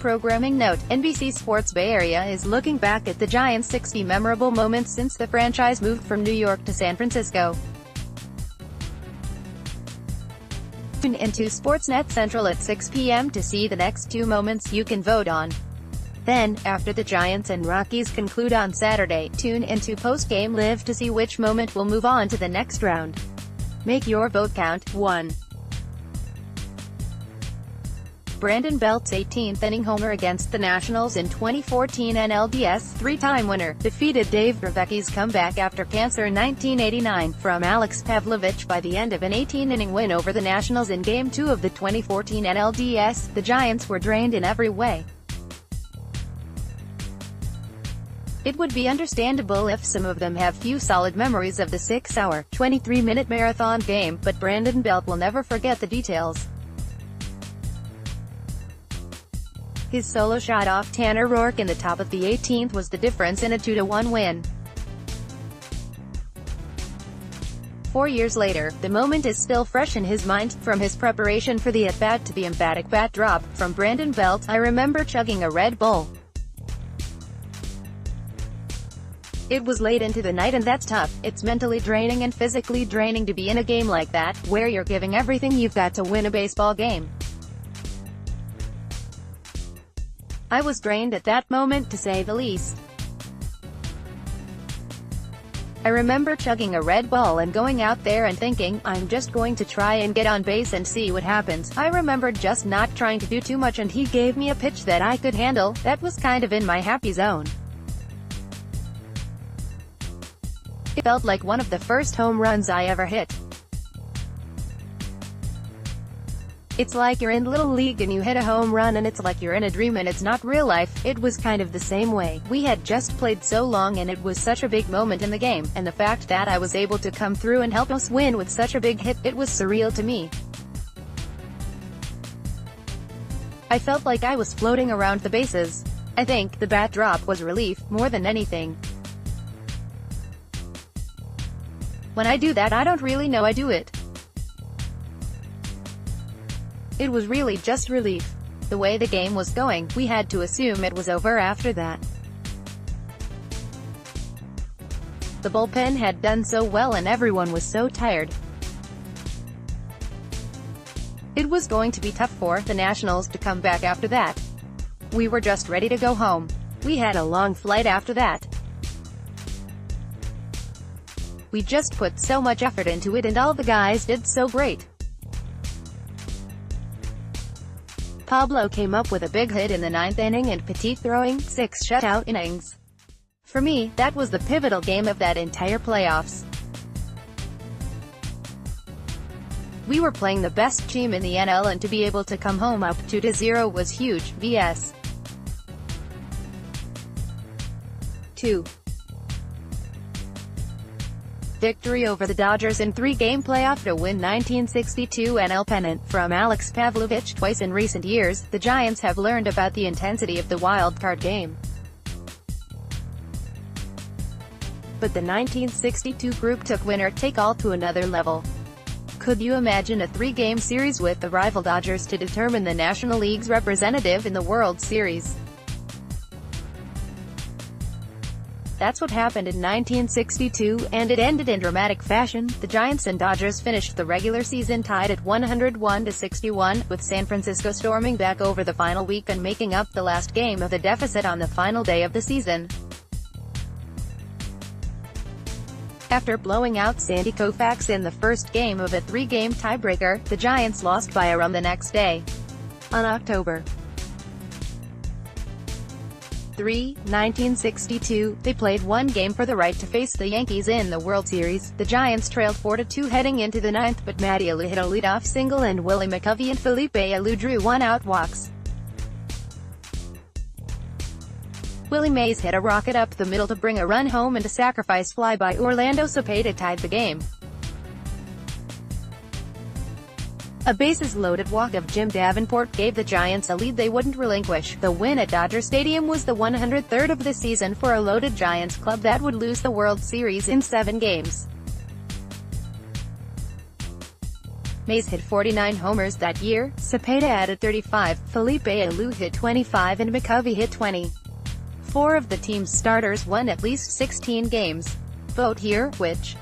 Programming note: NBC Sports Bay Area is looking back at the Giants' 60 memorable moments since the franchise moved from New York to San Francisco. Tune into SportsNet Central at 6 p.m. to see the next 2 moments you can vote on. Then, after the Giants and Rockies conclude on Saturday, tune into Postgame Live to see which moment will move on to the next round. Make your vote count. 1. Brandon Belt's 18th inning homer against the Nationals in 2014 NLDS, 3-time winner, defeated Dave Dravecky's comeback after cancer in 1989, from Alex Pavlovich by the end of an 18-inning win over the Nationals in Game 2 of the 2014 NLDS, the Giants were drained in every way. It would be understandable if some of them have few solid memories of the 6-hour, 23-minute marathon game, but Brandon Belt will never forget the details. His solo shot off Tanner Roark in the top of the 18th was the difference in a 2-1 win. 4 years later, the moment is still fresh in his mind, from his preparation for the at-bat to the emphatic bat drop. From Brandon Belt: "I remember chugging a Red Bull. It was late into the night and that's tough. It's mentally draining and physically draining to be in a game like that, where you're giving everything you've got to win a baseball game. I was drained at that moment, to say the least. I remember chugging a Red Bull and going out there and thinking, I'm just going to try and get on base and see what happens. I remember just not trying to do too much and he gave me a pitch that I could handle. That was kind of in my happy zone. It felt like one of the first home runs I ever hit. It's like you're in Little League and you hit a home run and it's like you're in a dream and it's not real life." It was kind of the same way. We had just played so long and it was such a big moment in the game, and the fact that I was able to come through and help us win with such a big hit, it was surreal to me. I felt like I was floating around the bases. I think the bat drop was relief, more than anything. When I do that, I don't really know I do it. It was really just relief. The way the game was going, we had to assume it was over after that. The bullpen had done so well and everyone was so tired. It was going to be tough for the Nationals to come back after that. We were just ready to go home. We had a long flight after that. We just put so much effort into it and all the guys did so great. Pablo came up with a big hit in the 9th inning and Petit throwing 6 shutout innings. For me, that was the pivotal game of that entire playoffs. We were playing the best team in the NL and to be able to come home up 2-0 was huge. vs. 2. Victory over the Dodgers in 3-game playoff to win 1962 NL pennant. From Alex Pavlovich: "Twice in recent years, the Giants have learned about the intensity of the wild card game. But the 1962 group took winner-take-all to another level. Could you imagine a 3-game series with the rival Dodgers to determine the National League's representative in the World Series? That's what happened in 1962, and it ended in dramatic fashion. The Giants and Dodgers finished the regular season tied at 101-61, with San Francisco storming back over the final week and making up the last game of the deficit on the final day of the season. After blowing out Sandy Koufax in the first game of a 3-game tiebreaker, the Giants lost by a run the next day. On October 3, 1962, they played one game for the right to face the Yankees in the World Series. The Giants trailed 4-2 heading into the 9th, but Matty Alou hit a leadoff single and Willie McCovey and Felipe Alou drew 1-out walks. Willie Mays hit a rocket up the middle to bring a run home, and a sacrifice fly by Orlando Cepeda tied the game. A bases-loaded walk of Jim Davenport gave the Giants a lead they wouldn't relinquish. The win at Dodger Stadium was the 103rd of the season for a loaded Giants club that would lose the World Series in 7 games. Mays hit 49 homers that year, Cepeda added 35, Felipe Alou hit 25 and McCovey hit 20. 4 of the team's starters won at least 16 games. Vote here, which